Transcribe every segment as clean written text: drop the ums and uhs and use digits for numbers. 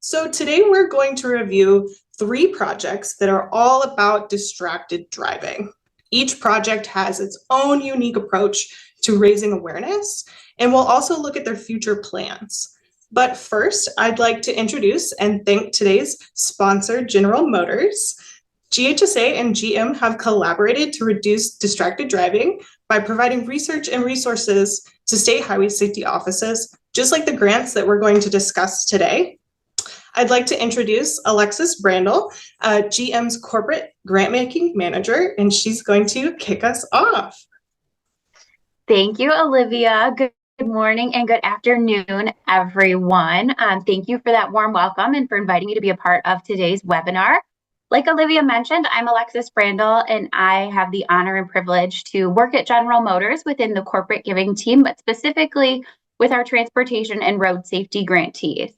So today we're going to review 3 projects that are all about distracted driving. Each project has its own unique approach to raising awareness, and we'll also look at their future plans. But first, I'd like to introduce and thank today's sponsor, General Motors. GHSA and GM have collaborated to reduce distracted driving by providing research and resources to state highway safety offices, just like the grants that we're going to discuss today. I'd like to introduce Alexis Brandel, GM's corporate grant-making manager, and she's going to kick us off. Thank you, Olivia. Good morning and good afternoon, everyone. Thank you for that warm welcome and for inviting me to be a part of today's webinar. Like Olivia mentioned, I'm Alexis Brandel, and I have the honor and privilege to work at General Motors within the corporate giving team, but specifically with our transportation and road safety grantees.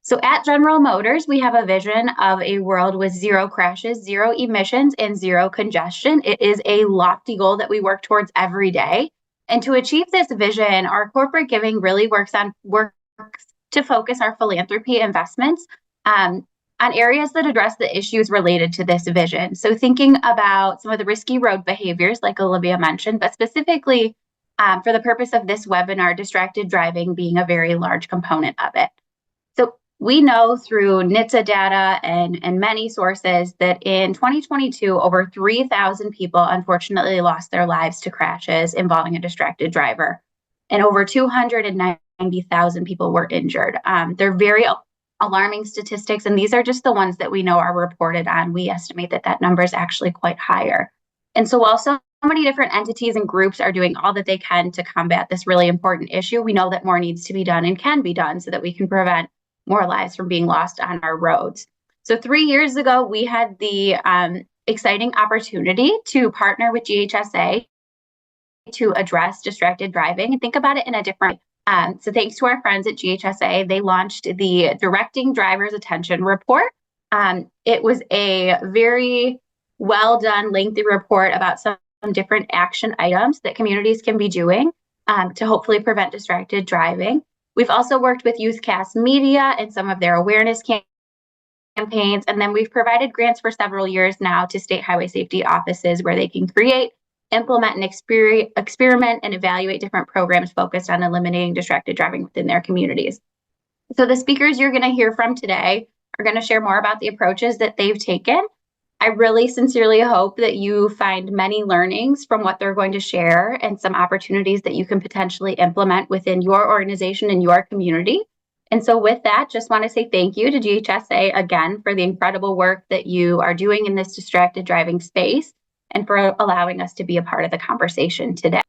So at General Motors, we have a vision of a world with 0 crashes, 0 emissions, and 0 congestion. It is a lofty goal that we work towards every day. And to achieve this vision, our corporate giving really works to focus our philanthropy investments on areas that address the issues related to this vision. So thinking about some of the risky road behaviors, like Olivia mentioned, but specifically for the purpose of this webinar, distracted driving being a very large component of it. So we know through NHTSA data and many sources that in 2022, over 3,000 people unfortunately lost their lives to crashes involving a distracted driver, and over 290,000 people were injured. They're very alarming statistics, and these are just the ones that we know are reported on. We estimate that that number is actually quite higher. And so while so many different entities and groups are doing all that they can to combat this really important issue, we know that more needs to be done and can be done so that we can prevent more lives from being lost on our roads. So 3 years ago, we had the exciting opportunity to partner with GHSA to address distracted driving and think about it in a different way. So thanks to our friends at GHSA, they launched the Directing Driver's Attention Report. It was a very well done, lengthy report about some different action items that communities can be doing to hopefully prevent distracted driving. We've also worked with Youthcast Media and some of their awareness campaigns, and then we've provided grants for several years now to state highway safety offices where they can create, implement, and experiment and evaluate different programs focused on eliminating distracted driving within their communities. So the speakers you're going to hear from today are going to share more about the approaches that they've taken. I really sincerely hope that you find many learnings from what they're going to share and some opportunities that you can potentially implement within your organization and your community. And so with that, just want to say thank you to GHSA again for the incredible work that you are doing in this distracted driving space and for allowing us to be a part of the conversation today.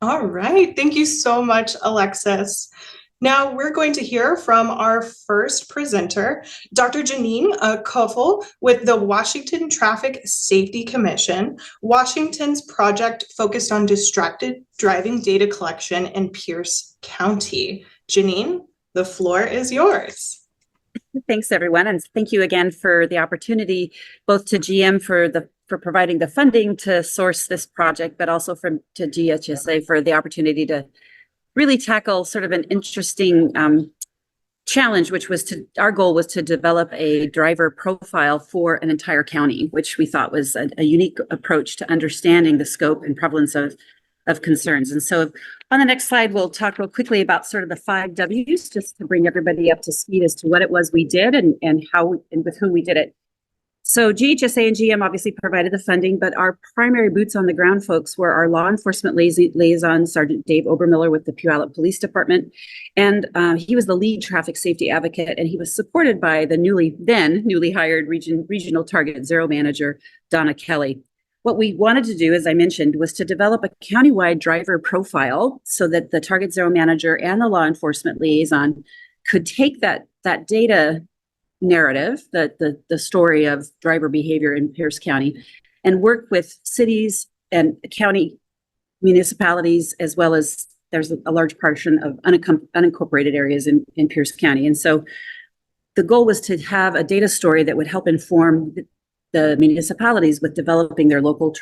All right, thank you so much, Alexis. Now we're going to hear from our first presenter, Dr. Janine Koffel with the Washington Traffic Safety Commission. Washington's project focused on distracted driving data collection in Pierce County. Janine, the floor is yours. Thanks, everyone, and thank you again for the opportunity, both to GM for providing the funding to source this project, but also to GHSA for the opportunity to really tackle sort of an interesting challenge, which was our goal was to develop a driver profile for an entire county, which we thought was a unique approach to understanding the scope and prevalence of concerns. And so on the next slide, we'll talk real quickly about sort of the 5 W's, just to bring everybody up to speed as to what it was we did and how and with whom we did it. So GHSA and GM obviously provided the funding, but our primary boots on the ground folks were our law enforcement liaison, Sergeant Dave Obermiller with the Puyallup Police Department. And he was the lead traffic safety advocate, and he was supported by the newly hired regional Target Zero manager, Donna Kelly. What we wanted to do, as I mentioned, was to develop a countywide driver profile so that the Target Zero manager and the law enforcement liaison could take that data narrative, the story of driver behavior in Pierce County, and work with cities and county municipalities, as well as there's a large portion of unincorporated areas in Pierce County. And so the goal was to have a data story that would help inform the municipalities with developing their local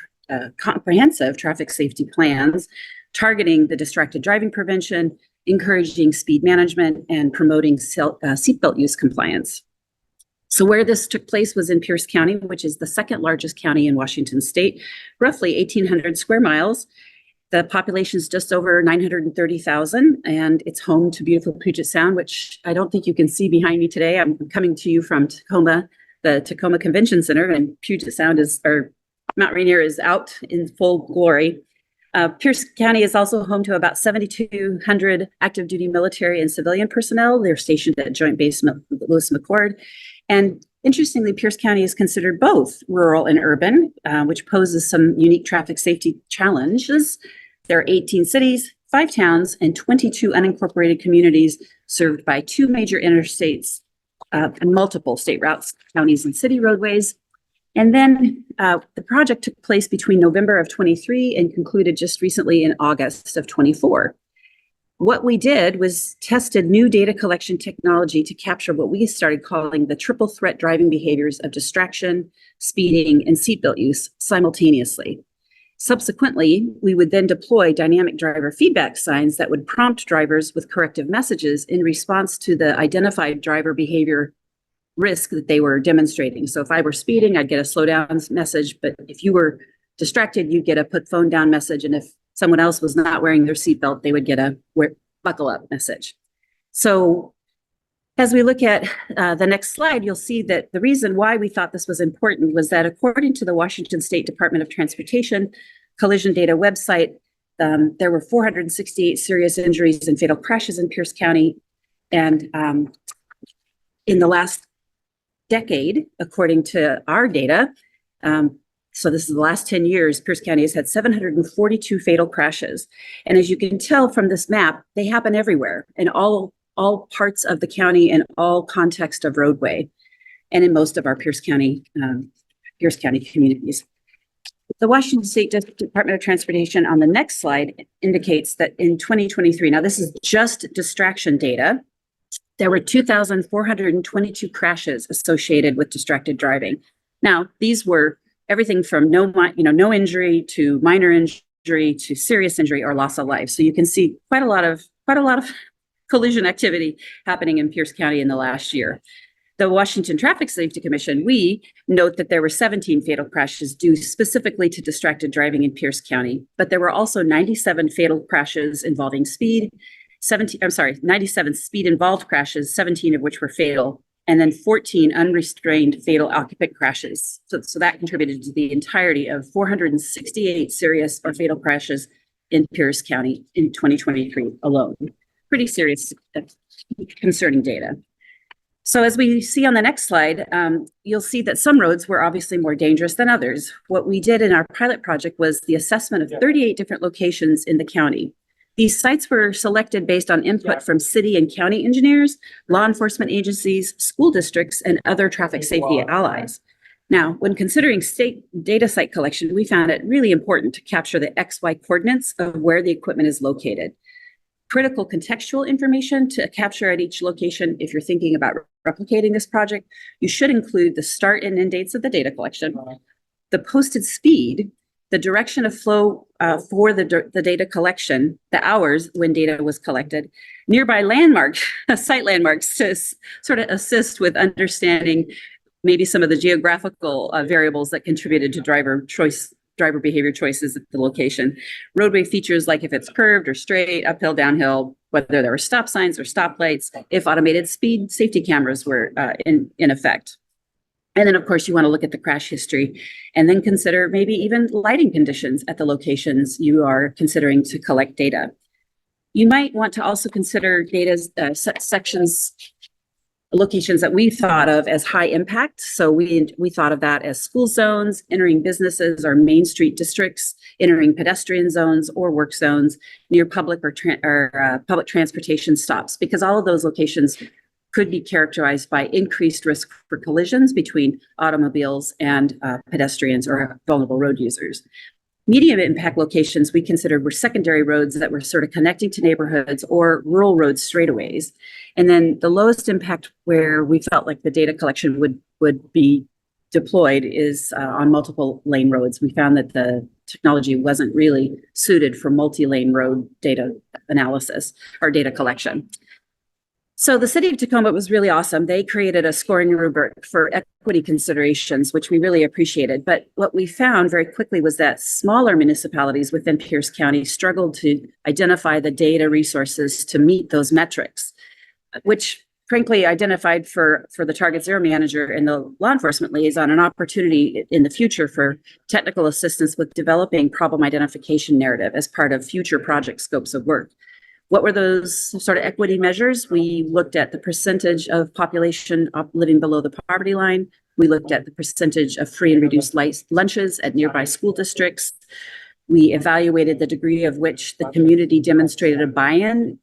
comprehensive traffic safety plans, targeting the distracted driving prevention, encouraging speed management, and promoting seatbelt use compliance. So where this took place was in Pierce County, which is the second largest county in Washington state, roughly 1,800 square miles. The population is just over 930,000, and it's home to beautiful Puget Sound, which I don't think you can see behind me today. I'm coming to you from Tacoma, the Tacoma Convention Center, and Puget Sound Mount Rainier is out in full glory. Pierce County is also home to about 7,200 active duty military and civilian personnel. They're stationed at Joint Base Lewis McChord. And interestingly, Pierce County is considered both rural and urban, which poses some unique traffic safety challenges. There are 18 cities, 5 towns, and 22 unincorporated communities served by 2 major interstates and multiple state routes, counties, and city roadways. And then the project took place between November of 23 and concluded just recently in August of 24. What we did was tested new data collection technology to capture what we started calling the triple threat driving behaviors of distraction, speeding, and seatbelt use simultaneously. Subsequently, we would then deploy dynamic driver feedback signs that would prompt drivers with corrective messages in response to the identified driver behavior risk that they were demonstrating. So if I were speeding, I'd get a slow down message, but if you were distracted, you'd get a put phone down message. And if someone else was not wearing their seatbelt, they would get a buckle up message. So as we look at the next slide, you'll see that the reason why we thought this was important was that according to the Washington State Department of Transportation collision data website, there were 468 serious injuries and fatal crashes in Pierce County. And in the last decade, according to our data, so this is the last 10 years, Pierce County has had 742 fatal crashes. And as you can tell from this map, they happen everywhere in all parts of the county and all context of roadway, and in most of our Pierce County communities. The Washington State Department of Transportation on the next slide indicates that in 2023, now this is just distraction data, there were 2,422 crashes associated with distracted driving. Now, these were everything from no injury to minor injury to serious injury or loss of life. So you can see quite a lot of collision activity happening in Pierce County in the last year. The Washington Traffic Safety Commission, we note that there were 17 fatal crashes due specifically to distracted driving in Pierce County, but there were also 97 fatal crashes involving speed, 97 speed-involved crashes, 17 of which were fatal, and then 14 unrestrained fatal occupant crashes. So that contributed to the entirety of 468 serious or fatal crashes in Pierce County in 2023 alone. Pretty serious, concerning data. So as we see on the next slide, you'll see that some roads were obviously more dangerous than others. What we did in our pilot project was the assessment of 38 different locations in the county. These sites were selected based on input from city and county engineers, law enforcement agencies, school districts, and other traffic safety allies. Now, when considering state data site collection, we found it really important to capture the XY coordinates of where the equipment is located. Critical contextual information to capture at each location. If you're thinking about replicating this project, you should include the start and end dates of the data collection, the posted speed, the direction of flow for the data collection, the hours when data was collected, nearby site landmarks to sort of assist with understanding maybe some of the geographical variables that contributed to driver behavior choices at the location. Roadway features like if it's curved or straight, uphill, downhill, whether there were stop signs or stoplights, if automated speed safety cameras were in effect. And then, of course, you want to look at the crash history and then consider maybe even lighting conditions at the locations you are considering to collect data. You might want to also consider data's locations that we thought of as high impact. So we thought of that as school zones, entering businesses or main street districts, entering pedestrian zones or work zones, near public or public transportation stops, because all of those locations could be characterized by increased risk for collisions between automobiles and pedestrians or vulnerable road users. Medium impact locations we considered were secondary roads that were sort of connecting to neighborhoods or rural road straightaways. And then the lowest impact where we felt like the data collection would be deployed is on multiple lane roads. We found that the technology wasn't really suited for multi-lane road data analysis or data collection. So the city of Tacoma was really awesome. They created a scoring rubric for equity considerations, which we really appreciated. But what we found very quickly was that smaller municipalities within Pierce County struggled to identify the data resources to meet those metrics, which frankly identified for the Target Zero manager and the law enforcement liaison an opportunity in the future for technical assistance with developing problem identification narrative as part of future project scopes of work. What were those sort of equity measures? We looked at the percentage of population living below the poverty line. We looked at the percentage of free and reduced lunches at nearby school districts. We evaluated the degree of which the community demonstrated a buy-in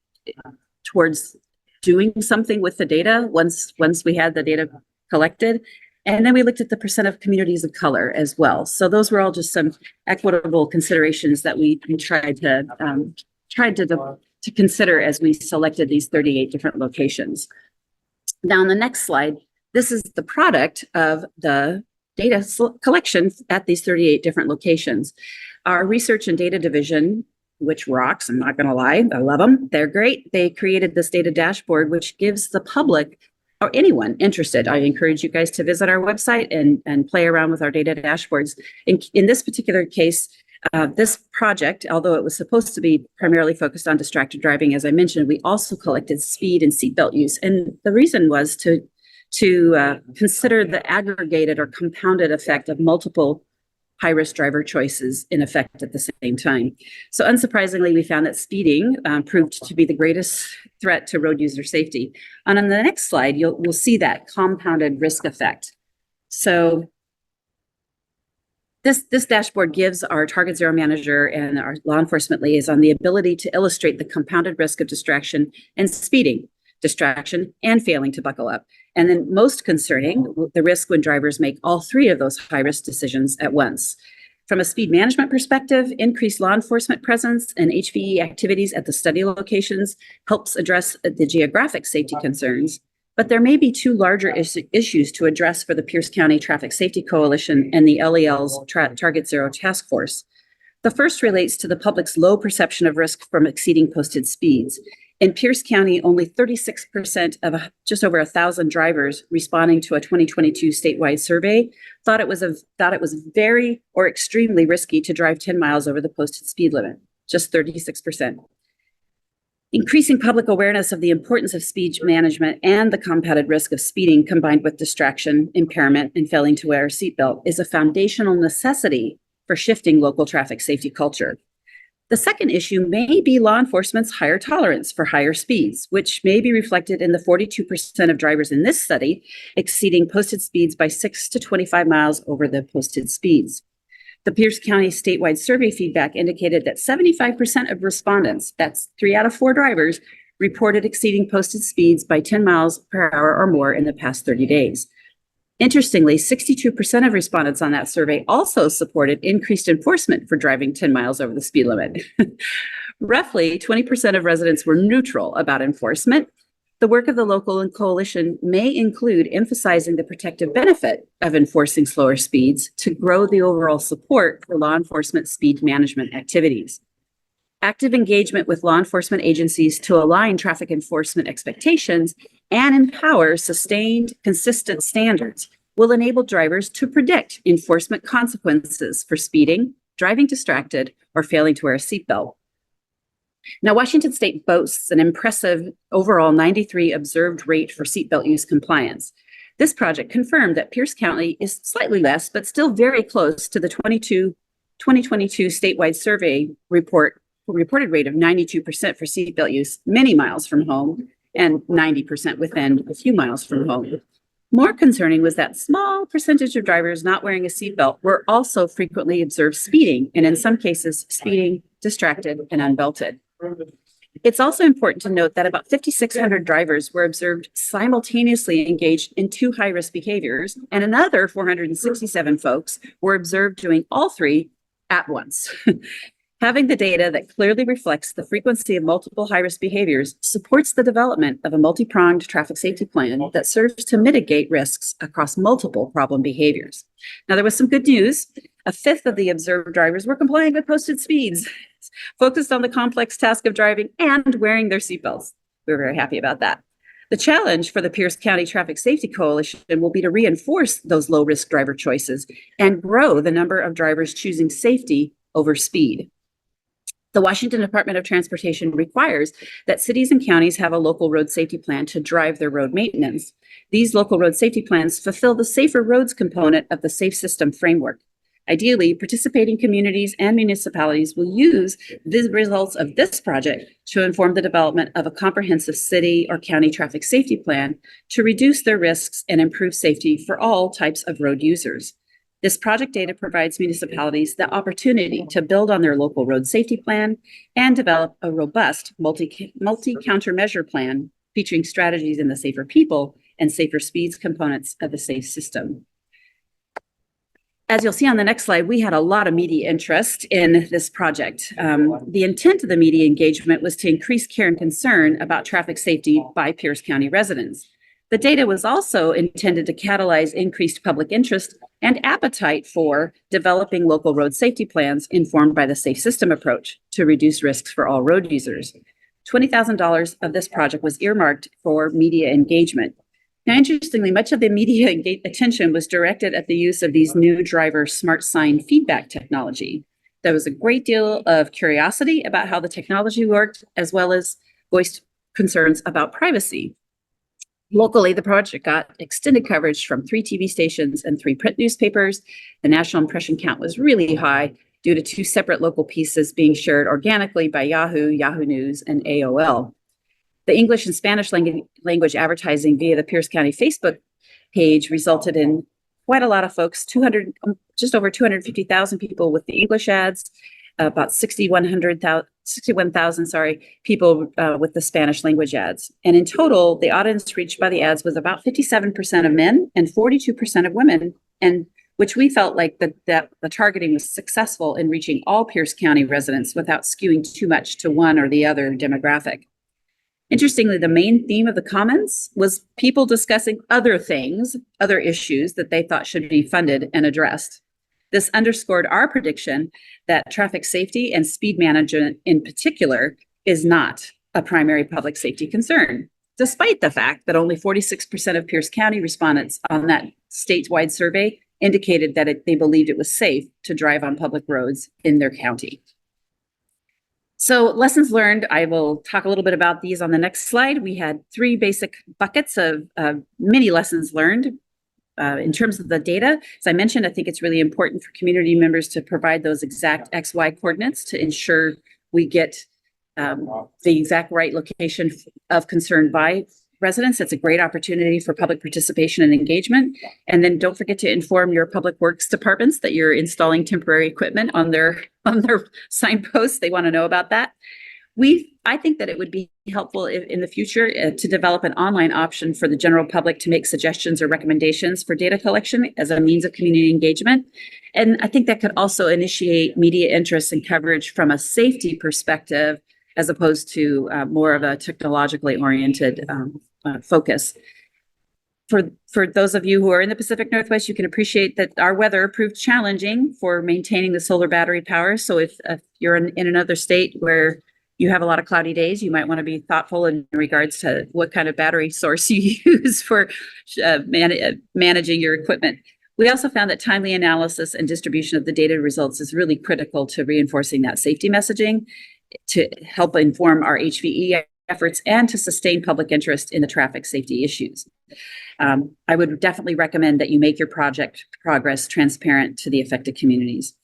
towards doing something with the data once we had the data collected. And then we looked at the percent of communities of color as well. So those were all just some equitable considerations that we tried to consider as we selected these 38 different locations. Now on the next slide, this is the product of the data collection at these 38 different locations. Our research and data division, which rocks, I'm not gonna lie, I love them, they're great. They created this data dashboard, which gives the public or anyone interested, I encourage you guys to visit our website and play around with our data dashboards. In this particular case, this project, although it was supposed to be primarily focused on distracted driving, as I mentioned, we also collected speed and seatbelt use. And the reason was to consider the aggregated or compounded effect of multiple high-risk driver choices in effect at the same time. So unsurprisingly, we found that speeding proved to be the greatest threat to road user safety. And on the next slide, you'll see that compounded risk effect. So this dashboard gives our Target Zero manager and our law enforcement liaison the ability to illustrate the compounded risk of distraction and speeding, distraction, and failing to buckle up. And then most concerning, the risk when drivers make all three of those high-risk decisions at once. From a speed management perspective, increased law enforcement presence and HVE activities at the study locations helps address the geographic safety concerns. But there may be two larger issues to address for the Pierce County Traffic Safety Coalition and the LEL's Target Zero Task Force. The first relates to the public's low perception of risk from exceeding posted speeds. In Pierce County, only 36% of just over 1,000 drivers responding to a 2022 statewide survey thought it was very or extremely risky to drive 10 miles over the posted speed limit, just 36%. Increasing public awareness of the importance of speed management and the compounded risk of speeding combined with distraction, impairment, and failing to wear a seatbelt is a foundational necessity for shifting local traffic safety culture. The second issue may be law enforcement's higher tolerance for higher speeds, which may be reflected in the 42% of drivers in this study exceeding posted speeds by 6 to 25 miles over the posted speeds. The Pierce County statewide survey feedback indicated that 75% of respondents, that's 3 out of 4 drivers, reported exceeding posted speeds by 10 miles per hour or more in the past 30 days. Interestingly, 62% of respondents on that survey also supported increased enforcement for driving 10 miles over the speed limit. Roughly 20% of residents were neutral about enforcement. The work of the local and coalition may include emphasizing the protective benefit of enforcing slower speeds to grow the overall support for law enforcement speed management activities. Active engagement with law enforcement agencies to align traffic enforcement expectations and empower sustained, consistent standards will enable drivers to predict enforcement consequences for speeding, driving distracted, or failing to wear a seatbelt. Now, Washington State boasts an impressive overall 93 observed rate for seatbelt use compliance. This project confirmed that Pierce County is slightly less, but still very close to the 2022 statewide survey reported rate of 92% for seatbelt use many miles from home and 90% within a few miles from home. More concerning was that small percentage of drivers not wearing a seatbelt were also frequently observed speeding, and in some cases, speeding, distracted, and unbelted. It's also important to note that about 5,600 drivers were observed simultaneously engaged in 2 high-risk behaviors, and another 467 folks were observed doing all 3 at once. Having the data that clearly reflects the frequency of multiple high-risk behaviors supports the development of a multi-pronged traffic safety plan that serves to mitigate risks across multiple problem behaviors. Now, there was some good news. A fifth of the observed drivers were complying with posted speeds, focused on the complex task of driving and wearing their seatbelts. We were very happy about that. The challenge for the Pierce County Traffic Safety Coalition will be to reinforce those low-risk driver choices and grow the number of drivers choosing safety over speed. The Washington Department of Transportation requires that cities and counties have a local road safety plan to drive their road maintenance. These local road safety plans fulfill the safer roads component of the Safe System framework. Ideally, participating communities and municipalities will use the results of this project to inform the development of a comprehensive city or county traffic safety plan to reduce their risks and improve safety for all types of road users. This project data provides municipalities the opportunity to build on their local road safety plan and develop a robust multi-countermeasure plan featuring strategies in the safer people and safer speeds components of the safe system. As you'll see on the next slide, we had a lot of media interest in this project. The intent of the media engagement was to increase care and concern about traffic safety by Pierce County residents. The data was also intended to catalyze increased public interest and appetite for developing local road safety plans informed by the Safe System approach to reduce risks for all road users. $20,000 of this project was earmarked for media engagement. Now, interestingly, much of the media attention was directed at the use of these new driver smart sign feedback technology. There was a great deal of curiosity about how the technology worked, as well as voiced concerns about privacy. Locally, the project got extended coverage from 3 TV stations and 3 print newspapers. The national impression count was really high due to 2 separate local pieces being shared organically by Yahoo, Yahoo News, and AOL. The English and Spanish language advertising via the Pierce County Facebook page resulted in quite a lot of folks, just over 250,000 people with the English ads, about 61,000 people with the Spanish language ads. And in total, the audience reached by the ads was about 57% of men and 42% of women, and which we felt like that the targeting was successful in reaching all Pierce County residents without skewing too much to one or the other demographic. Interestingly, the main theme of the comments was people discussing other things, other issues that they thought should be funded and addressed. This underscored our prediction that traffic safety and speed management in particular is not a primary public safety concern, despite the fact that only 46% of Pierce County respondents on that statewide survey indicated that they believed it was safe to drive on public roads in their county. So lessons learned, I will talk a little bit about these on the next slide. We had 3 basic buckets of many lessons learned. In terms of the data, as I mentioned, I think it's really important for community members to provide those exact XY coordinates to ensure we get the exact right location of concern by residents. It's a great opportunity for public participation and engagement. And then don't forget to inform your public works departments that you're installing temporary equipment on their signposts. They want to know about that. I think that it would be helpful in the future to develop an online option for the general public to make suggestions or recommendations for data collection as a means of community engagement. And I think that could also initiate media interest and coverage from a safety perspective, as opposed to more of a technologically oriented focus. For those of you who are in the Pacific Northwest, you can appreciate that our weather proved challenging for maintaining the solar battery power. So if you're in another state where you have a lot of cloudy days, you might want to be thoughtful in regards to what kind of battery source you use for managing your equipment. We also found that timely analysis and distribution of the data results is really critical to reinforcing that safety messaging, to help inform our HVE efforts, and to sustain public interest in the traffic safety issues. I would definitely recommend that you make your project progress transparent to the affected communities.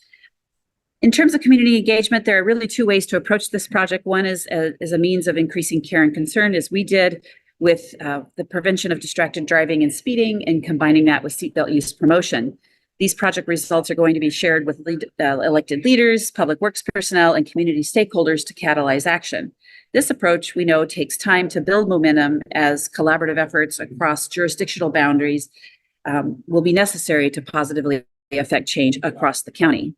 In terms of community engagement, there are really 2 ways to approach this project. One is a means of increasing care and concern, as we did with the prevention of distracted driving and speeding, and combining that with seatbelt use promotion. These project results are going to be shared with elected leaders, public works personnel, and community stakeholders to catalyze action. This approach, we know, takes time to build momentum, as collaborative efforts across jurisdictional boundaries will be necessary to positively affect change across the county.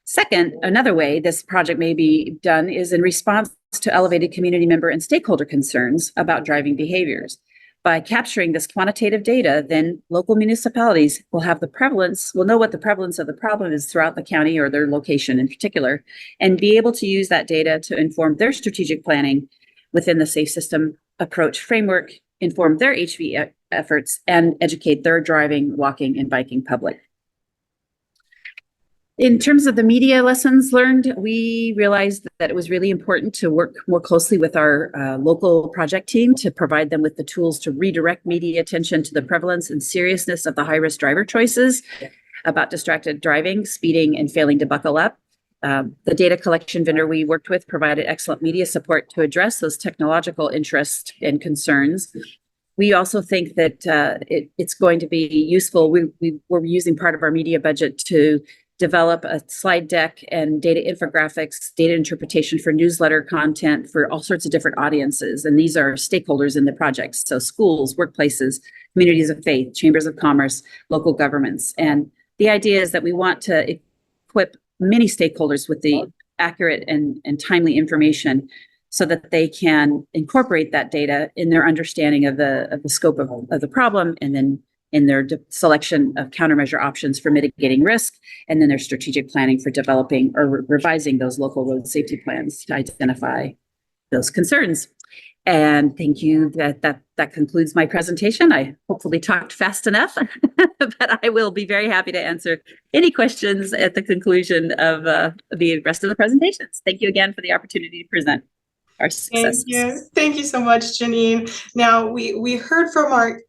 Second, another way this project may be done is in response to elevated community member and stakeholder concerns about driving behaviors. By capturing this quantitative data, then local municipalities will know what the prevalence of the problem is throughout the county or their location in particular, and be able to use that data to inform their strategic planning within the safe system approach framework, inform their HV efforts, and educate their driving, walking, and biking public. In terms of the media lessons learned, we realized that it was really important to work more closely with our local project team to provide them with the tools to redirect media attention to the prevalence and seriousness of the high-risk driver choices about distracted driving, speeding, and failing to buckle up. The data collection vendor we worked with provided excellent media support to address those technological interests and concerns. We also think that it's going to be useful. We're using part of our media budget to develop a slide deck and data infographics, data interpretation for newsletter content for all sorts of different audiences. And these are stakeholders in the project. So schools, workplaces, communities of faith, chambers of commerce, local governments. And the idea is that we want to equip many stakeholders with the accurate and timely information so that they can incorporate that data in their understanding of the scope of the problem, and then in their selection of countermeasure options for mitigating risk, and then their strategic planning for developing or revising those local road safety plans to identify those concerns. And thank you. That concludes my presentation. I hopefully talked fast enough, but I will be very happy to answer any questions at the conclusion of the rest of the presentations. Thank you again for the opportunity to present our successes. Thank you so much, Janine. Now we heard from our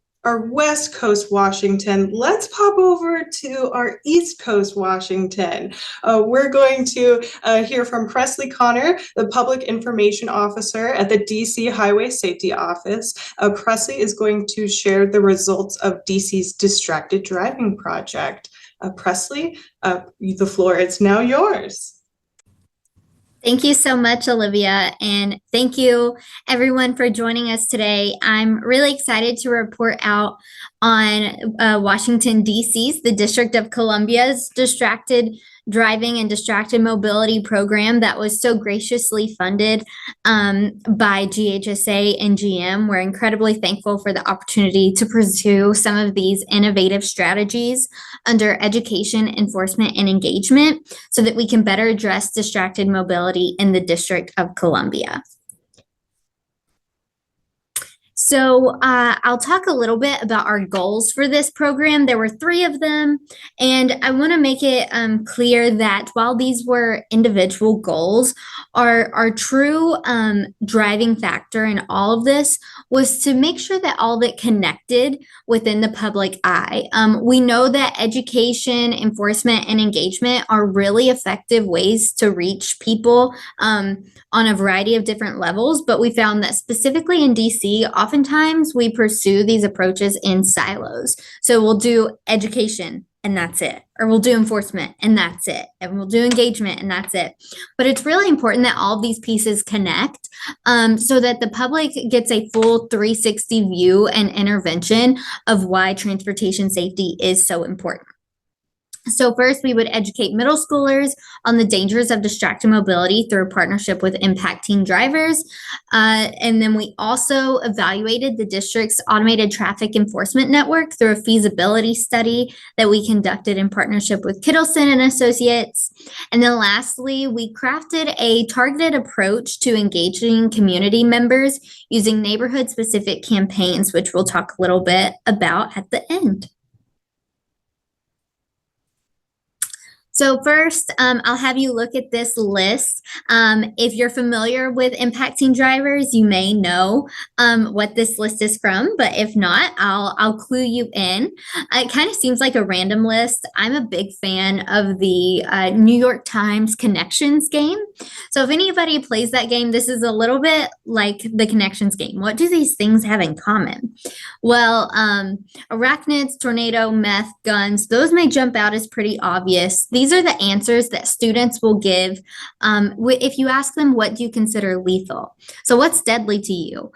West Coast Washington. Let's pop over to our East Coast Washington. We're going to hear from Presley Connor, the Public Information Officer at the DC Highway Safety Office. Presley is going to share the results of DC's Distracted Driving Project. Presley, the floor is now yours. Thank you so much, Olivia, and thank you everyone for joining us today. I'm really excited to report out on Washington, D.C.'s, the District of Columbia's Distracted Driving and Distracted Mobility program that was so graciously funded by GHSA and GM. We're incredibly thankful for the opportunity to pursue some of these innovative strategies under education, enforcement, and engagement so that we can better address distracted mobility in the District of Columbia. So I'll talk a little bit about our goals for this program. There were 3 of them, and I want to make it clear that while these were individual goals, our true driving factor in all of this was to make sure that all that connected within the public eye. We know that education, enforcement, and engagement are really effective ways to reach people on a variety of different levels, but we found that specifically in DC, oftentimes we pursue these approaches in silos. So we'll do education and that's it, or we'll do enforcement and that's it, and we'll do engagement and that's it. But it's really important that all of these pieces connect so that the public gets a full 360 view and intervention of why transportation safety is so important. So first, we would educate middle schoolers on the dangers of distracted mobility through a partnership with Impact Teen Drivers. And then we also evaluated the district's automated traffic enforcement network through a feasibility study that we conducted in partnership with Kittleson and Associates. And then lastly, we crafted a targeted approach to engaging community members using neighborhood-specific campaigns, which we'll talk a little bit about at the end. So first, I'll have you look at this list. If you're familiar with Impact Teen Drivers, you may know what this list is from, but if not, I'll clue you in. It kind of seems like a random list. I'm a big fan of the New York Times Connections game. So if anybody plays that game, this is a little bit like the Connections game. What do these things have in common? Well, arachnids, tornado, meth, guns, those may jump out as pretty obvious. These these are the answers that students will give if you ask them, what do you consider lethal? So what's deadly to you?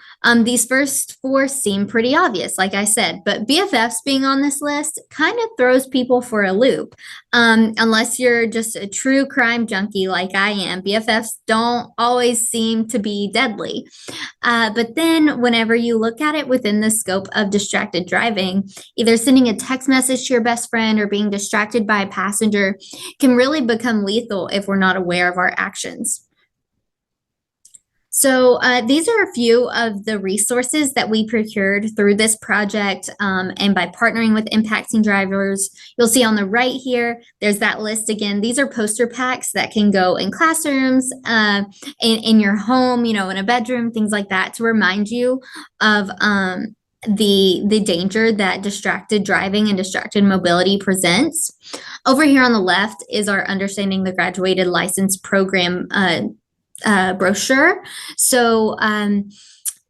These first four seem pretty obvious, like I said, but BFFs being on this list kind of throws people for a loop. Unless you're just a true crime junkie like I am, BFFs don't always seem to be deadly. But then whenever you look at it within the scope of distracted driving, either sending a text message to your best friend or being distracted by a passenger can really become lethal if we're not aware of our actions. So these are a few of the resources that we procured through this project and by partnering with impacting drivers. You'll see on the right here, there's that list again. These are poster packs that can go in classrooms, in your home, in a bedroom, things like that, to remind you of the danger that distracted driving and distracted mobility presents. Over here on the left is our Understanding the Graduated License Program brochure. So,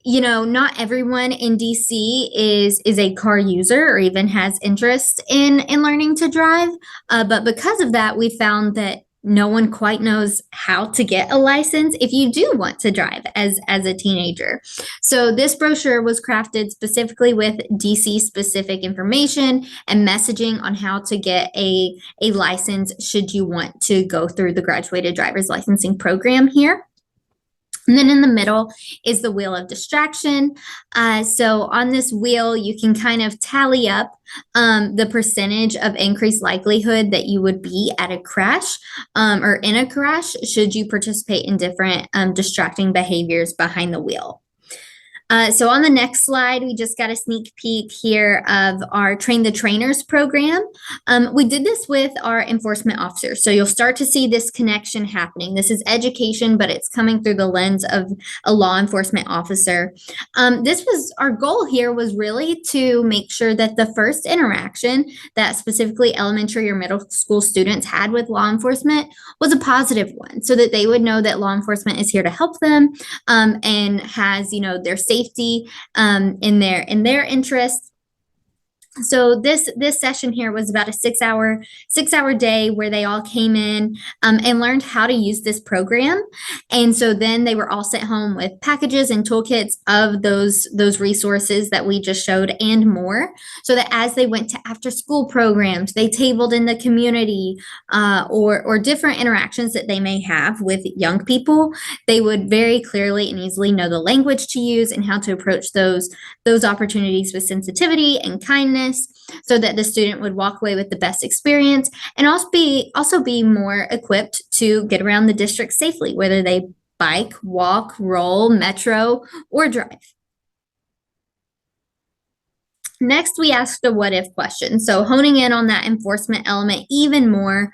not everyone in DC is a car user or even has interest in learning to drive. But because of that, we found that no one quite knows how to get a license if you do want to drive as a teenager. So this brochure was crafted specifically with DC specific information and messaging on how to get a license should you want to go through the graduated driver's licensing program here. And then in the middle is the wheel of distraction. So on this wheel, you can kind of tally up the percentage of increased likelihood that you would be at a crash or in a crash should you participate in different distracting behaviors behind the wheel. So on the next slide, we just got a sneak peek here of our Train the Trainers program. We did this with our enforcement officers. So you'll start to see this connection happening. This is education, but it's coming through the lens of a law enforcement officer. Our goal here was really to make sure that the first interaction that specifically elementary or middle school students had with law enforcement was a positive one, so that they would know that law enforcement is here to help them and has, their safety in their interest. So this session here was about a 6-hour day where they all came in and learned how to use this program. And so then they were all sent home with packages and toolkits of those resources that we just showed and more, so that as they went to after school programs, they tabled in the community or different interactions that they may have with young people, they would very clearly and easily know the language to use and how to approach those opportunities with sensitivity and kindness, so that the student would walk away with the best experience and also be more equipped to get around the district safely, whether they bike, walk, roll, metro, or drive. Next, we asked a what if question. So honing in on that enforcement element even more,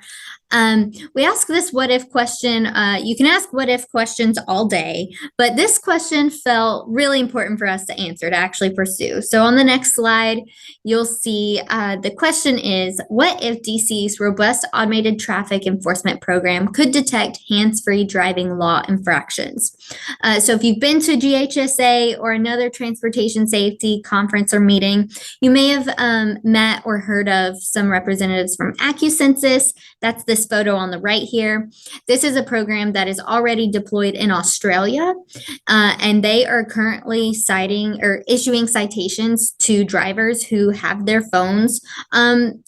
we ask this what if question. You can ask what if questions all day, but this question felt really important for us to answer, to actually pursue. So on the next slide, you'll see the question is, what if DC's robust automated traffic enforcement program could detect hands-free driving law infractions? So if you've been to GHSA or another transportation safety conference or meeting, you may have met or heard of some representatives from AccuCensus. That's this photo on the right here. This is a program that is already deployed in Australia, and they are currently issuing citations to drivers who have their phones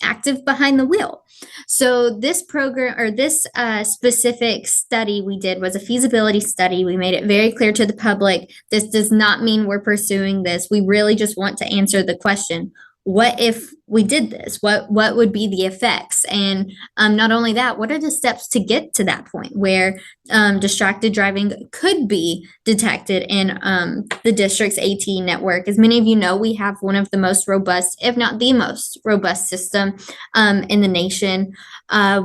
active behind the wheel. So this program, or this specific study we did, was a feasibility study. We made it very clear to the public, this does not mean we're pursuing this. We really just want to answer the question, what if we did this? What would be the effects? And not only that, what are the steps to get to that point where distracted driving could be detected in the district's AT network? As many of you know, we have one of the most robust, if not the most robust system in the nation,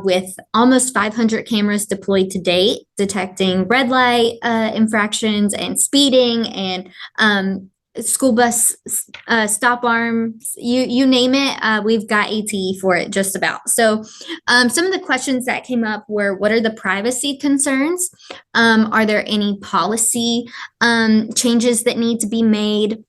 with almost 500 cameras deployed to date, detecting red light infractions and speeding and school bus stop arms, you name it, we've got ATE for it just about. So some of the questions that came up were, what are the privacy concerns? Are there any policy changes that need to be made?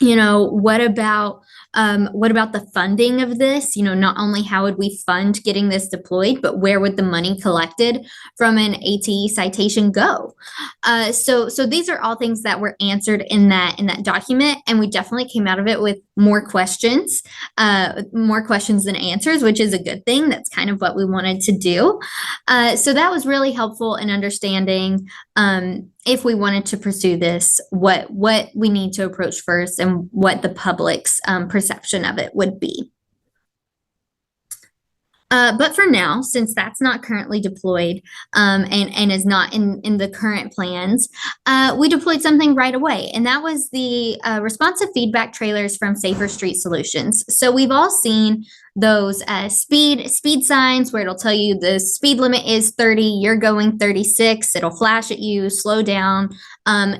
What about what about the funding of this? Not only how would we fund getting this deployed, but where would the money collected from an ATE citation go? So these are all things that were answered in that document, and we definitely came out of it with more questions than answers, which is a good thing. That's kind of what we wanted to do. So that was really helpful in understanding if we wanted to pursue this, what we need to approach first and what the public's perception of it would be. But for now, since that's not currently deployed and is not in the current plans, we deployed something right away. And that was the responsive feedback trailers from Safer Street Solutions. So we've all seen those speed signs where it'll tell you the speed limit is 30, you're going 36, it'll flash at you, slow down.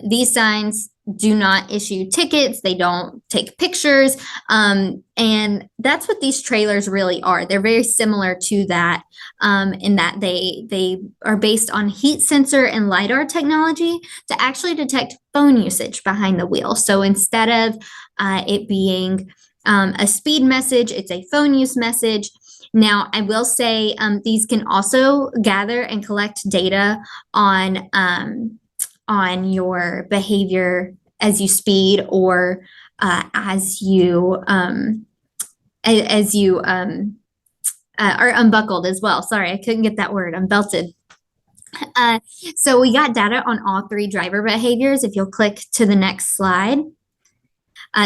These signs do not issue tickets, they don't take pictures, and that's what these trailers really are. They're very similar to that in that they are based on heat sensor and LiDAR technology to actually detect phone usage behind the wheel. So instead of it being a speed message, it's a phone use message. Now, I will say these can also gather and collect data on your behavior as you speed or as you are unbuckled as well. Sorry, I couldn't get that word, unbelted. So we got data on all three driver behaviors. If you'll click to the next slide.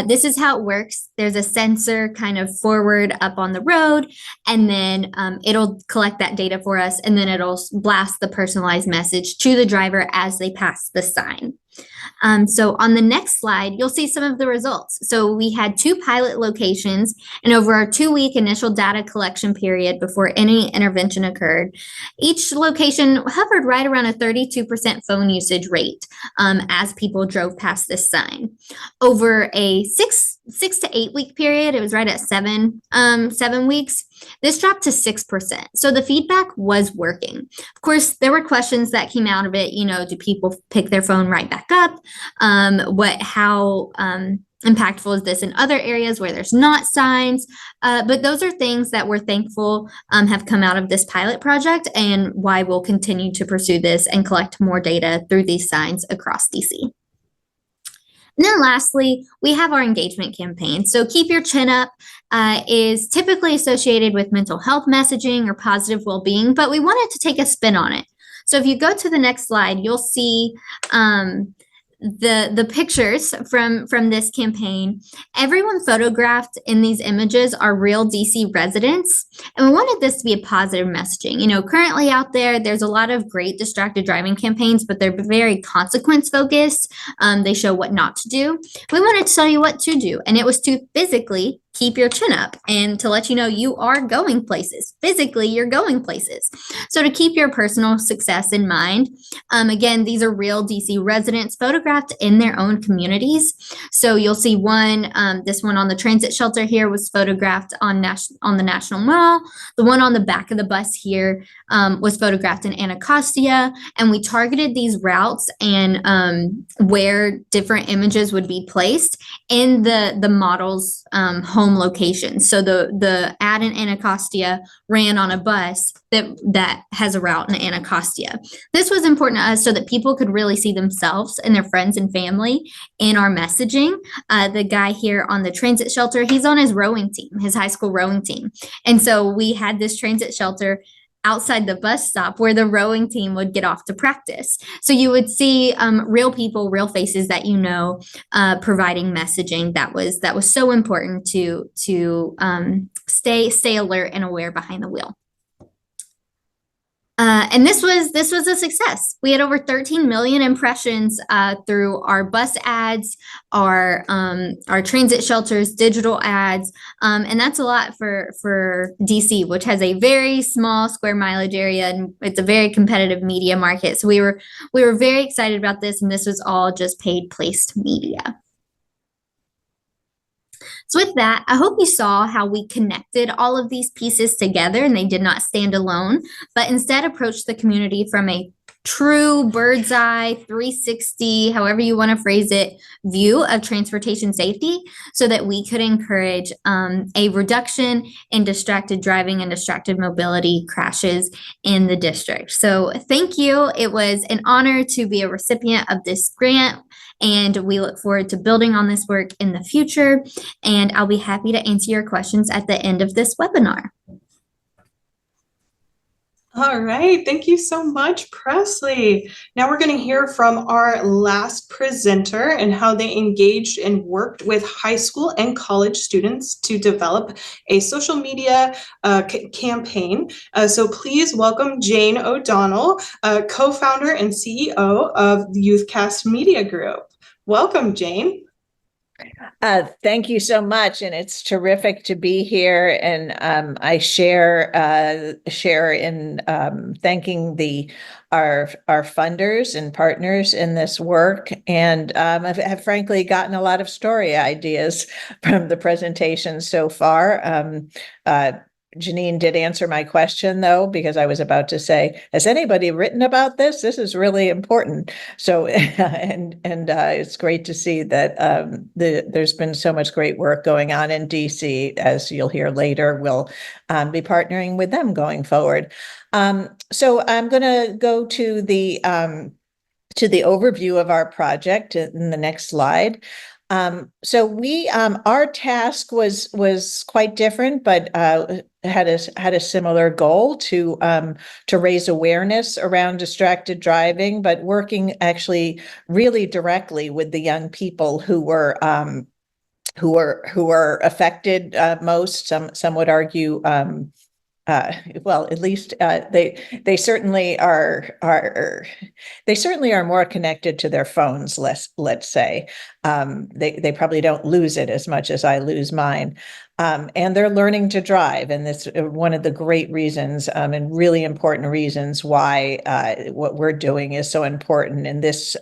This is how it works. There's a sensor kind of forward up on the road, and then it'll collect that data for us, and then it'll blast the personalized message to the driver as they pass the sign. So on the next slide, you'll see some of the results. So we had 2 pilot locations, and over our 2-week initial data collection period before any intervention occurred, each location hovered right around a 32% phone usage rate as people drove past this sign. Over a 6 to 8 week period, it was right at 7 weeks. This dropped to 6%. So the feedback was working. Of course, there were questions that came out of it. Do people pick their phone right back up? How impactful is this in other areas where there's not signs? But those are things that we're thankful have come out of this pilot project, and why we'll continue to pursue this and collect more data through these signs across DC. And then lastly, we have our engagement campaign. So Keep Your Chin Up is typically associated with mental health messaging or positive well-being, but we wanted to take a spin on it. So if you go to the next slide, you'll see the pictures from this campaign. Everyone photographed in these images are real DC residents, and we wanted this to be a positive messaging. Currently out there's a lot of great distracted driving campaigns, but they're very consequence focused. They show what not to do. We wanted to tell you what to do, and it was to physically keep your chin up and to let you know you are going places. Physically, you're going places. So to keep your personal success in mind, again, these are real DC residents photographed in their own communities. So you'll see one, this one on the transit shelter here was photographed on the National Mall. The one on the back of the bus here was photographed in Anacostia. And we targeted these routes and where different images would be placed in the model's home location. So the ad in Anacostia ran on a bus that has a route in Anacostia. This was important to us so that people could really see themselves and their friends and family in our messaging. The guy here on the transit shelter, he's on his rowing team, his high school rowing team. And so we had this transit shelter outside the bus stop where the rowing team would get off to practice. So you would see real people, real faces that providing messaging that was so important to stay alert and aware behind the wheel. And this was a success. We had over 13 million impressions through our bus ads, our transit shelters, digital ads, and that's a lot for DC, which has a very small square mileage area, and it's a very competitive media market. So we were very excited about this, and this was all just paid placed media. So with that, I hope you saw how we connected all of these pieces together and they did not stand alone, but instead approached the community from a true bird's eye 360, however you want to phrase it, view of transportation safety so that we could encourage a reduction in distracted driving and distracted mobility crashes in the district. So thank you. It was an honor to be a recipient of this grant, and we look forward to building on this work in the future. And I'll be happy to answer your questions at the end of this webinar. All right, thank you so much, Presley. Now we're going to hear from our last presenter and how they engaged and worked with high school and college students to develop a social media campaign. So please welcome Jane O'Donnell, co-founder and CEO of the YouthCast Media Group. Welcome, Jane. Thank you so much, and it's terrific to be here. And I share in thanking our funders and partners in this work. And I've frankly gotten a lot of story ideas from the presentation so far. Janine did answer my question, though, because I was about to say, has anybody written about this? This is really important. So, and it's great to see that there's been so much great work going on in DC. As you'll hear later, we'll be partnering with them going forward. So I'm going to go to the overview of our project in the next slide. So we, our task was quite different, but had a similar goal to raise awareness around distracted driving, but working actually really directly with the young people who were affected most. Some would argue. Well, at least they certainly are more connected to their phones. Let's say they probably don't lose it as much as I lose mine, and they're learning to drive, and that's one of the great reasons and really important reasons why what we're doing is so important. And this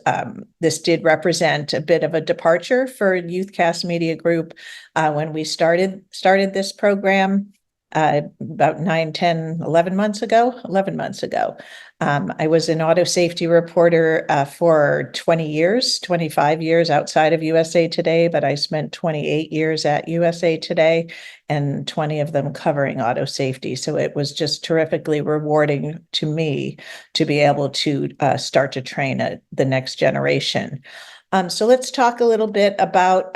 did represent a bit of a departure for YouthCast Media Group when we started this program. About 11 months ago. I was an auto safety reporter for 25 years outside of USA Today, but I spent 28 years at USA Today and 20 of them covering auto safety. So it was just terrifically rewarding to me to be able to start to train the next generation. So let's talk a little bit about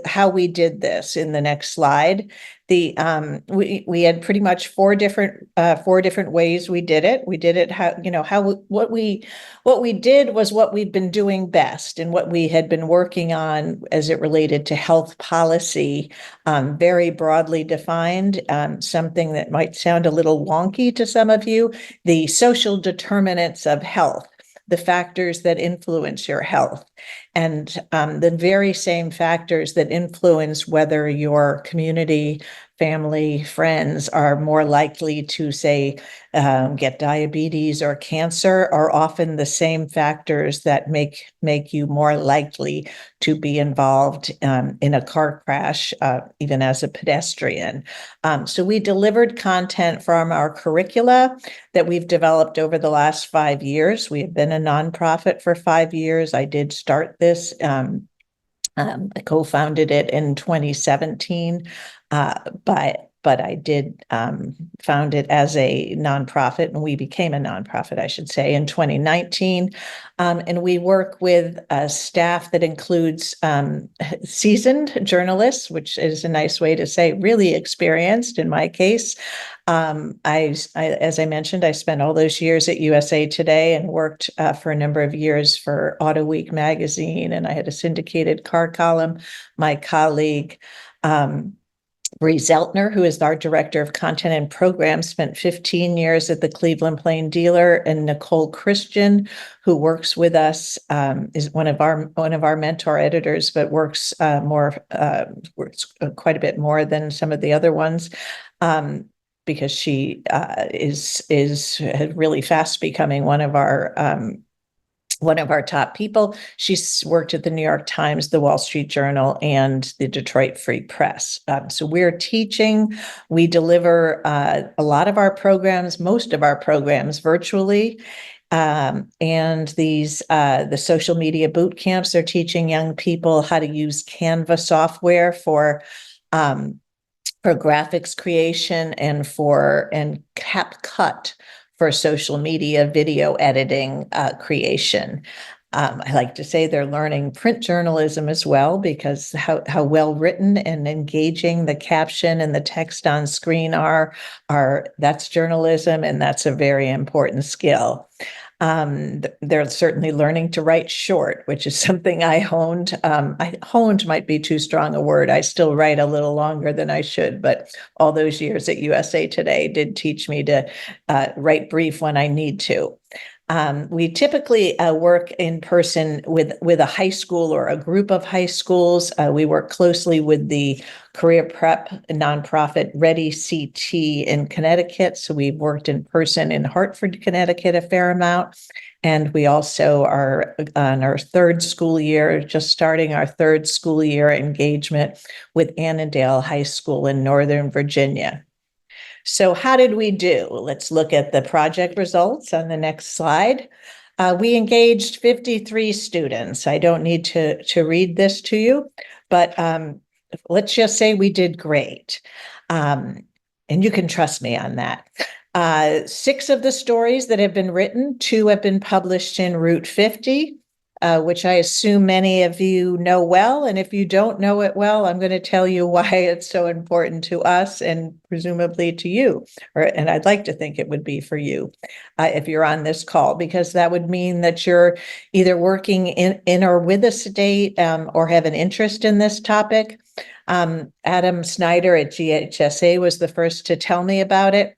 how we did this in the next slide. We had pretty much four different ways we did it. We did it what we did was what we've been doing best and what we had been working on as it related to health policy, very broadly defined, something that might sound a little wonky to some of you, the social determinants of health, the factors that influence your health, and the very same factors that influence whether your community, family, friends are more likely to, say, get diabetes or cancer are often the same factors that make you more likely to be involved in a car crash, even as a pedestrian. So we delivered content from our curricula that we've developed over the last 5 years. We have been a nonprofit for 5 years. I did start this. I co-founded it in 2017, but I did found it as a nonprofit, and we became a nonprofit, I should say, in 2019. And we work with staff that includes seasoned journalists, which is a nice way to say really experienced in my case. As I mentioned, I spent all those years at USA Today and worked for a number of years for Auto Week magazine, and I had a syndicated car column. My colleague, Bree Zeltner, who is our director of content and programs, spent 15 years at the Cleveland Plain Dealer, and Nicole Christian, who works with us, is one of our mentor editors, but works works quite a bit more than some of the other ones. Because she is really fast becoming one of our top people. She's worked at the New York Times, the Wall Street Journal, and the Detroit Free Press. So we're teaching. We deliver a lot of our programs, most of our programs virtually. And these, the social media boot camps are teaching young people how to use Canva software for graphics creation and CapCut for social media video editing creation. I like to say they're learning print journalism as well, because how well written and engaging the caption and the text on screen are that's journalism, and that's a very important skill. They're certainly learning to write short, which is something I honed. Honed might be too strong a word. I still write a little longer than I should, but all those years at USA Today did teach me to write brief when I need to. We typically work in person with a high school or a group of high schools. We work closely with the career prep nonprofit Ready CT in Connecticut. So we've worked in person in Hartford, Connecticut a fair amount. And we also are on our third school year, just starting our third school year engagement with Annandale High School in Northern Virginia. So how did we do? Let's look at the project results on the next slide. We engaged 53 students. I don't need to read this to you, but let's just say we did great. And you can trust me on that. 6 of the stories that have been written, 2 have been published in Route 50. Which I assume many of you know well. And if you don't know it well, I'm going to tell you why it's so important to us and presumably to you. And I'd like to think it would be for you if you're on this call, because that would mean that you're either working in or with a state or have an interest in this topic. Adam Snyder at GHSA was the first to tell me about it.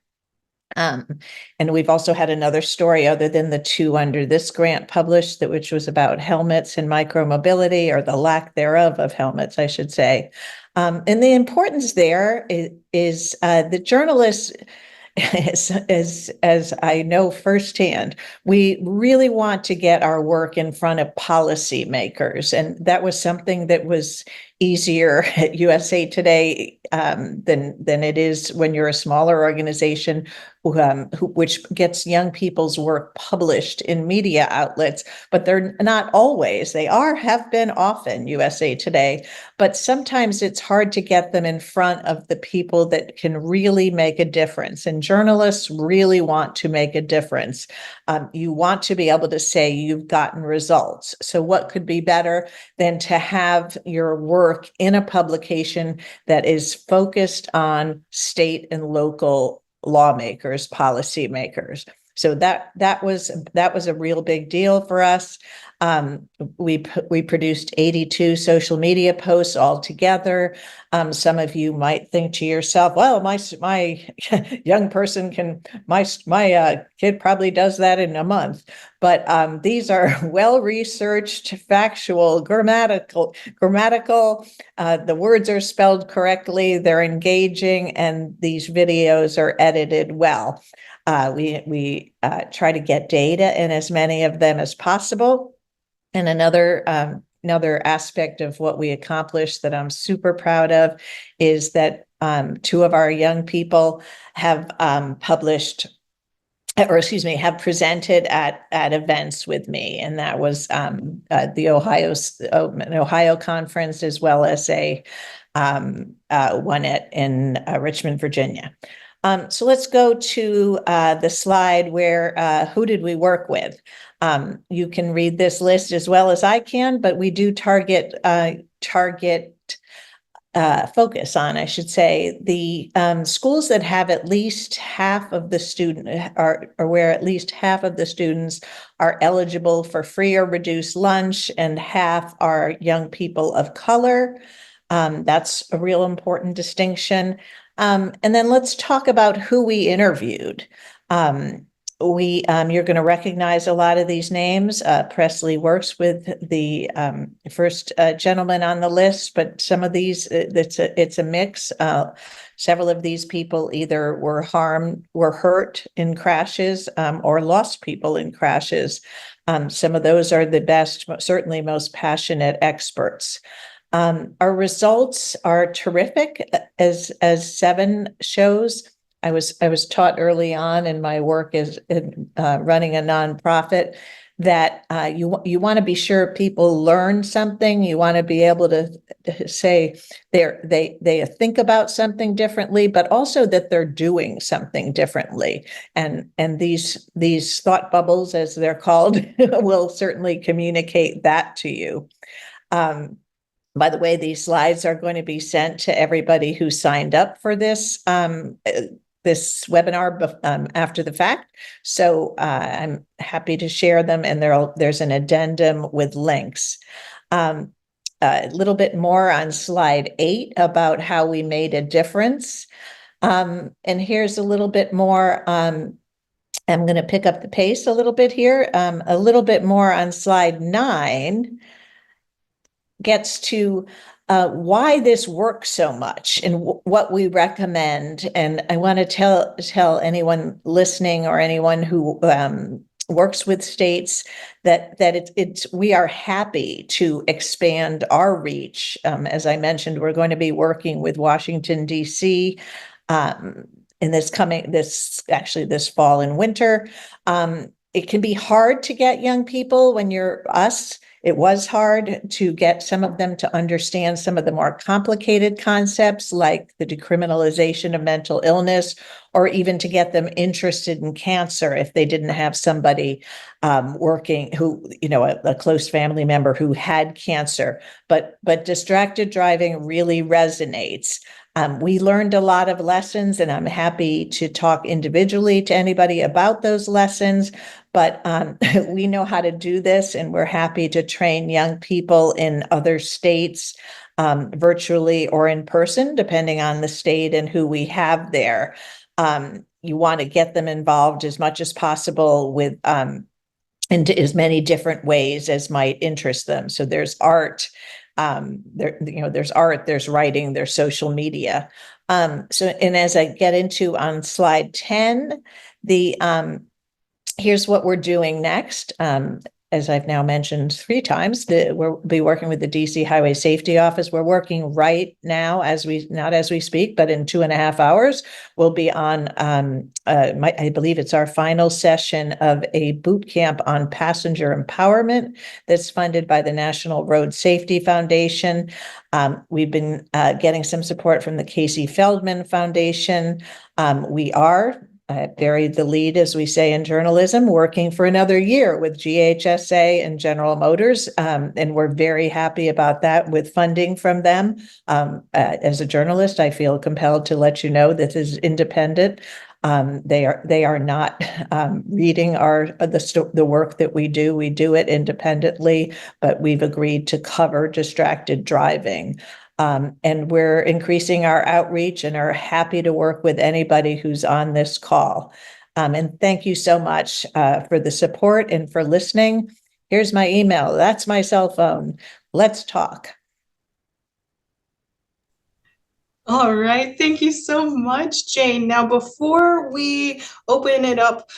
And we've also had another story other than the 2 under this grant published, which was about helmets and micromobility, or the lack thereof of helmets, I should say. And the importance there is the journalists, as I know firsthand, we really want to get our work in front of policymakers. And that was something that was easier at USA Today than it is when you're a smaller organization which gets young people's work published in media outlets, but they're not always. They have been often USA Today, but sometimes it's hard to get them in front of the people that can really make a difference. And journalists really want to make a difference. You want to be able to say you've gotten results. So what could be better than to have your work in a publication that is focused on state and local lawmakers, policymakers. So that was a real big deal for us. We produced 82 social media posts altogether. Some of you might think to yourself, well, my young person my kid probably does that in a month. But these are well-researched, factual, grammatical. The words are spelled correctly. They're engaging, and these videos are edited well. We try to get data in as many of them as possible. And another aspect of what we accomplished that I'm super proud of is that 2 of our young people have have presented at events with me, and that was the Ohio conference, as well as one in Richmond, Virginia. So let's go to the slide where who did we work with? You can read this list as well as I can, but we do target focus on, I should say, the schools that have at least half of the student or where at least half of the students are eligible for free or reduced lunch, and half are young people of color. That's a real important distinction. And then let's talk about who we interviewed. You're going to recognize a lot of these names. Presley works with the first gentleman on the list, but some of these, it's a mix. Several of these people either were hurt in crashes, or lost people in crashes. Some of those are the best, certainly most passionate experts. Our results are terrific, as 7 shows. I was taught early on in my work as running a nonprofit that you want to be sure people learn something. You want to be able to say they think about something differently, but also that they're doing something differently. And these thought bubbles, as they're called, will certainly communicate that to you. By the way, these slides are going to be sent to everybody who signed up for this this webinar after the fact. So I'm happy to share them, and there's an addendum with links. A little bit more on slide 8 about how we made a difference. And here's a little bit more. I'm going to pick up the pace a little bit here. A little bit more on slide 9 gets to why this works so much and what we recommend. And I want to tell anyone listening or anyone who works with states that we are happy to expand our reach. As I mentioned, we're going to be working with Washington, D.C. In this fall and winter. It can be hard to get young people when you're us. It was hard to get some of them to understand some of the more complicated concepts like the decriminalization of mental illness, or even to get them interested in cancer if they didn't have somebody working who, a close family member who had cancer. But distracted driving really resonates. We learned a lot of lessons, and I'm happy to talk individually to anybody about those lessons, but we know how to do this, and we're happy to train young people in other states, virtually or in person, depending on the state and who we have there. You want to get them involved as much as possible with in as many different ways as might interest them. So there's art. There's art, there's writing, there's social media. And as I get into on slide 10, here's what we're doing next. As I've now mentioned 3 times, we'll be working with the DC Highway Safety Office. We're working right now not as we speak, but in 2.5 hours, we'll be on, I believe it's our final session of a boot camp on passenger empowerment that's funded by the National Road Safety Foundation. We've been getting some support from the Casey Feldman Foundation. We are buried the lead, as we say in journalism, working for another year with GHSA and General Motors. And we're very happy about that with funding from them. As a journalist, I feel compelled to let you know this is independent. They are not reading the work that we do. We do it independently, but we've agreed to cover distracted driving. And we're increasing our outreach and are happy to work with anybody who's on this call. And thank you so much for the support and for listening. Here's my email. That's my cell phone. Let's talk. All right, thank you so much, Jane. Now, before we open it up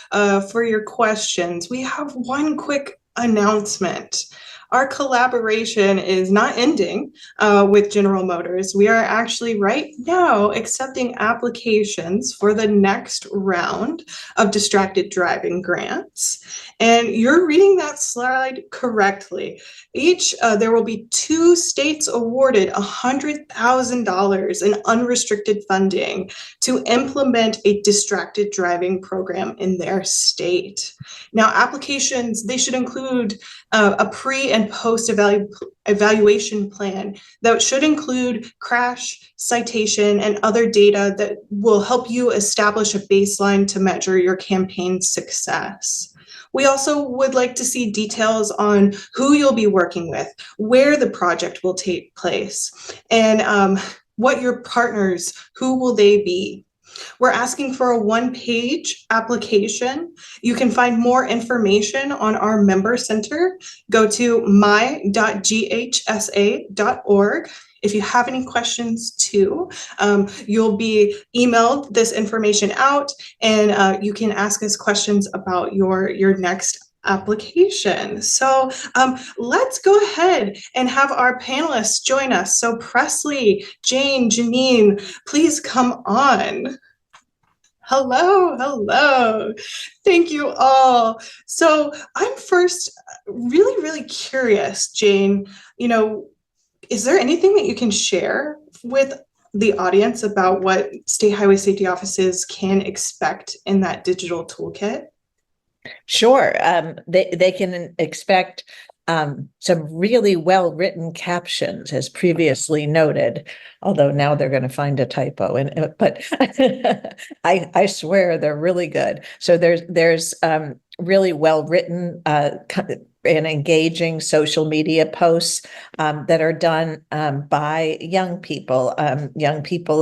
for your questions, we have one quick announcement. Our collaboration is not ending with General Motors. We are actually right now accepting applications for the next round of distracted driving grants. And you're reading that slide correctly. There will be 2 states awarded $100,000 in unrestricted funding to implement a distracted driving program in their state. Now, applications, they should include a pre and post evaluation plan that should include crash, citation, and other data that will help you establish a baseline to measure your campaign's success. We also would like to see details on who you'll be working with, where the project will take place, and what your partners, who will they be? We're asking for a 1-page application. You can find more information on our member center. Go to my.ghsa.org. If you have any questions too, you'll be emailed this information out, and you can ask us questions about your next application. So let's go ahead and have our panelists join us. So Presley, Jane, Janine, please come on. Hello, hello. Thank you all. So I'm first really curious, Jane, is there anything that you can share with the audience about what state highway safety offices can expect in that digital toolkit? Sure. They can expect some really well-written captions, as previously noted, although now they're going to find a typo. But I swear they're really good. So there's really well-written and engaging social media posts that are done by young people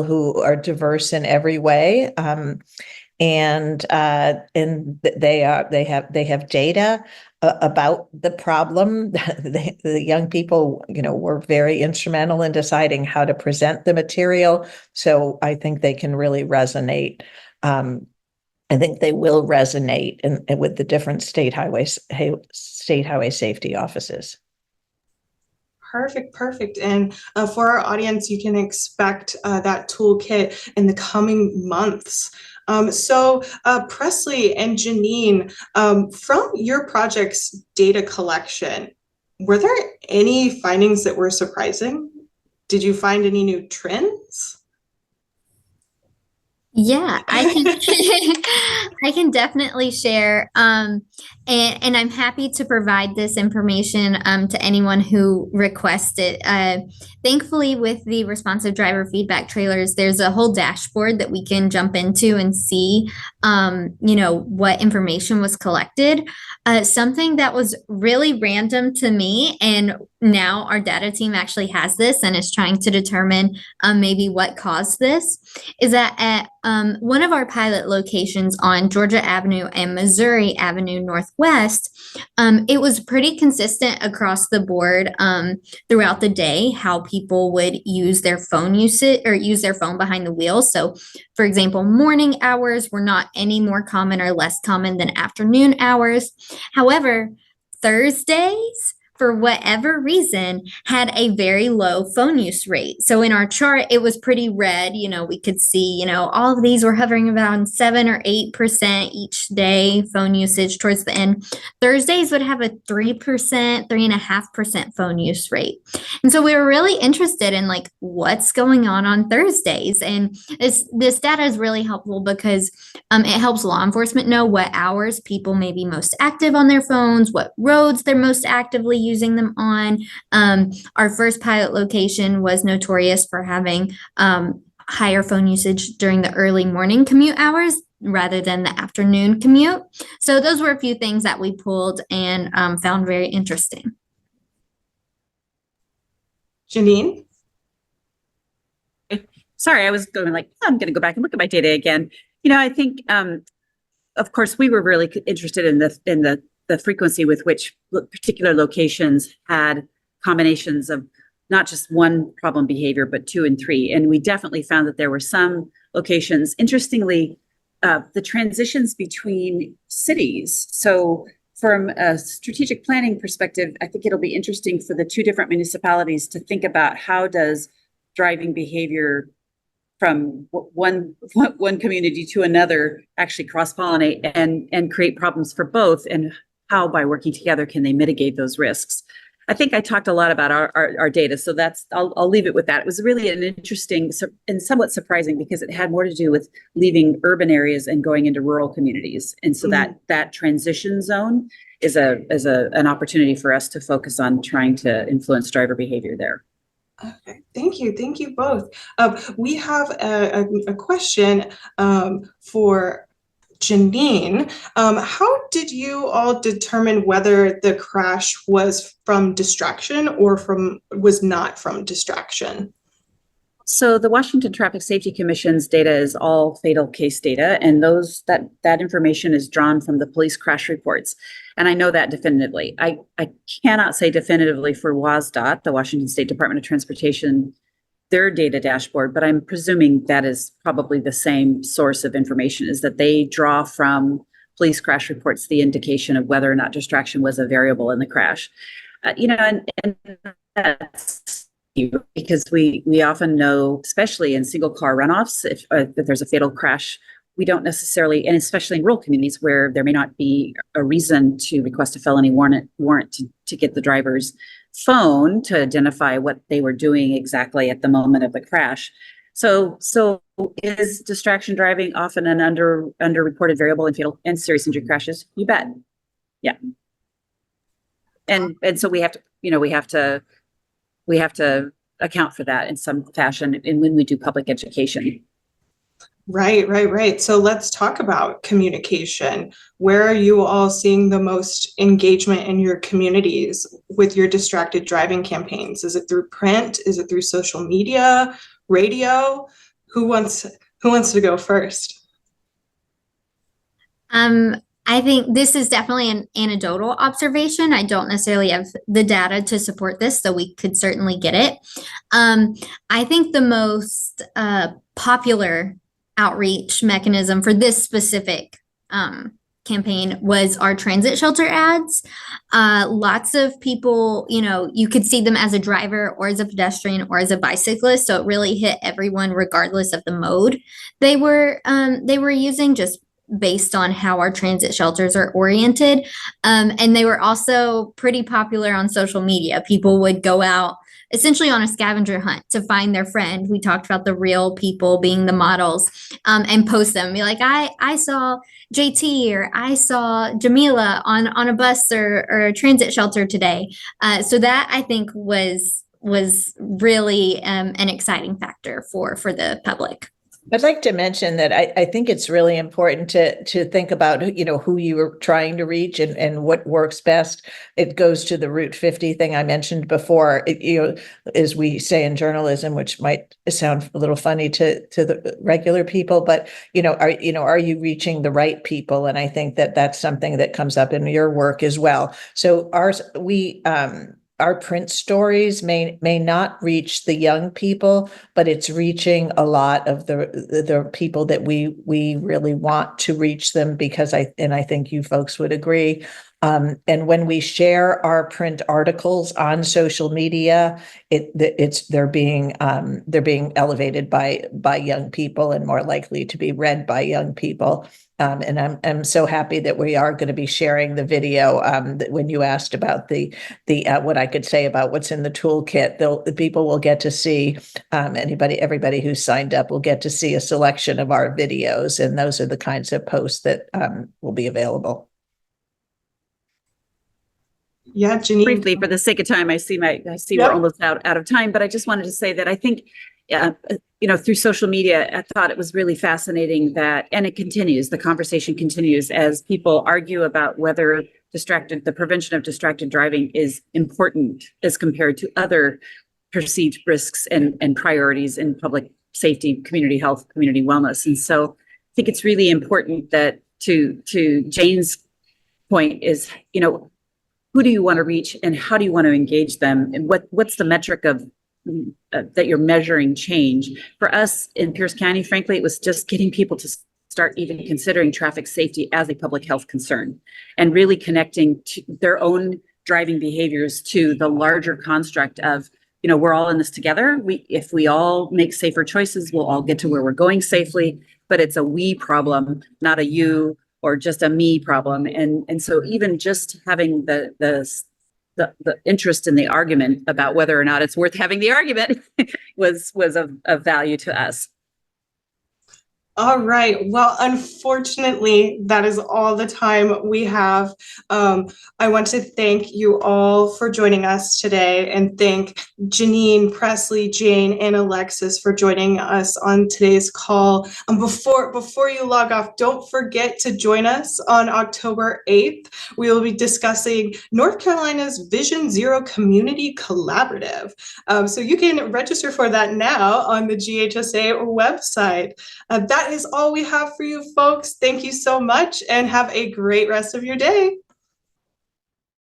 who are diverse in every way. And they have data about the problem. The young people, were very instrumental in deciding how to present the material. So I think they can really resonate. I think they will resonate with the different state highway safety offices. Perfect. And for our audience, you can expect that toolkit in the coming months. So Presley and Janine, from your project's data collection, were there any findings that were surprising? Did you find any new trends? Yeah, I can I can definitely share. And I'm happy to provide this information to anyone who requests it. Thankfully, with the responsive driver feedback trailers, there's a whole dashboard that we can jump into and see what information was collected. Something that was really random to me, and now our data team actually has this and is trying to determine maybe what caused this, is that at one of our pilot locations on Georgia Avenue and Missouri Avenue Northwest, it was pretty consistent across the board throughout the day how people would use their phone usage or use their phone behind the wheel. So, for example, morning hours were not any more common or less common than afternoon hours. However, Thursdays, for whatever reason, had a very low phone use rate. So in our chart, it was pretty red. We could see, all of these were hovering around 7 or 8% each day phone usage towards the end. Thursdays would have a 3%, 3.5% phone use rate. And so we were really interested in what's going on Thursdays. And this data is really helpful because it helps law enforcement know what hours people may be most active on their phones, what roads they're most actively using them on. Our first pilot location was notorious for having higher phone usage during the early morning commute hours rather than the afternoon commute. So those were a few things that we pulled and found very interesting. Janine? Sorry, I was going I'm going to go back and look at my data again. I think, of course, we were really interested in the frequency with which particular locations had combinations of not just one problem behavior, but 2 and 3. And we definitely found that there were some locations, interestingly, the transitions between cities. So from a strategic planning perspective, I think it'll be interesting for the 2 different municipalities to think about how does driving behavior from one community to another actually cross-pollinate and create problems for both, and how by working together can they mitigate those risks. I think I talked a lot about our data, so I'll leave it with that. It was really an interesting and somewhat surprising because it had more to do with leaving urban areas and going into rural communities, and so that transition zone is an opportunity for us to focus on trying to influence driver behavior there. Okay, thank you both. We have a question for Janine. How did you all determine whether the crash was from distraction or was not from distraction? So the Washington Traffic Safety Commission's data is all fatal case data, and that information is drawn from the police crash reports. And I know that definitively. I cannot say definitively for WSDOT, the Washington State Department of Transportation, their data dashboard, but I'm presuming that is probably the same source of information, is that they draw from police crash reports the indication of whether or not distraction was a variable in the crash. And that's because we often know, especially in single car runoffs, if there's a fatal crash we don't necessarily, and especially in rural communities where there may not be a reason to request a felony warrant to get the driver's phone to identify what they were doing exactly at the moment of the crash. So is distraction driving often an underreported variable in fatal and serious injury crashes? You bet. Yeah. And so we have to account for that in some fashion and when we do public education. Right. So let's talk about communication. Where are you all seeing the most engagement in your communities with your distracted driving campaigns? Is it through print? Is it through social media, radio? Who wants to go first? I think this is definitely an anecdotal observation. I don't necessarily have the data to support this, so we could certainly get it. I think the most popular outreach mechanism for this specific campaign was our transit shelter ads. Lots of people, you could see them as a driver or as a pedestrian or as a bicyclist. So it really hit everyone regardless of the mode they were using, just based on how our transit shelters are oriented. And they were also pretty popular on social media. People would go out essentially on a scavenger hunt to find their friend. We talked about the real people being the models, and post them. Be like, I saw JT or I saw Jamila on a bus or a transit shelter today. So that I think was really an exciting factor for the public. I'd like to mention that I think it's really important to think about, who you are trying to reach and what works best. It goes to the Route 50 thing I mentioned before, as we say in journalism, which might sound a little funny to the regular people, but, are you reaching the right people? And I think that that's something that comes up in your work as well. So our print stories may not reach the young people, but it's reaching a lot of the people that we really want to reach them, because I think you folks would agree. And when we share our print articles on social media, they're being elevated by young people and more likely to be read by young people. And I'm so happy that we are going to be sharing the video. That when you asked about the what I could say about what's in the toolkit, the people will get to see, everybody who's signed up will get to see a selection of our videos, and those are the kinds of posts that will be available. Yeah, Janine. Briefly, for the sake of time, I see Yep. we're almost out of time, but I just wanted to say that I think, through social media, I thought it was really fascinating and it continues, the conversation continues as people argue about whether the prevention of distracted driving is important as compared to other perceived risks and priorities in public safety, community health, community wellness. And so I think it's really important that to Jane's point is, who do you want to reach and how do you want to engage them? And what's the metric of that you're measuring change? For us in Pierce County, frankly, it was just getting people to start even considering traffic safety as a public health concern and really connecting to their own driving behaviors to the larger construct of, we're all in this together. If we all make safer choices, we'll all get to where we're going safely, but it's a we problem, not a you or just a me problem. And so even just having the interest in the argument about whether or not it's worth having the argument was of value to us. All right. Well, unfortunately, that is all the time we have. I want to thank you all for joining us today and thank Janine, Presley, Jane, and Alexis for joining us on today's call. Before you log off, don't forget to join us on October 8th. We will be discussing North Carolina's Vision Zero Community Collaborative. So you can register for that now on the GHSA website. That is all we have for you folks. Thank you so much and have a great rest of your day.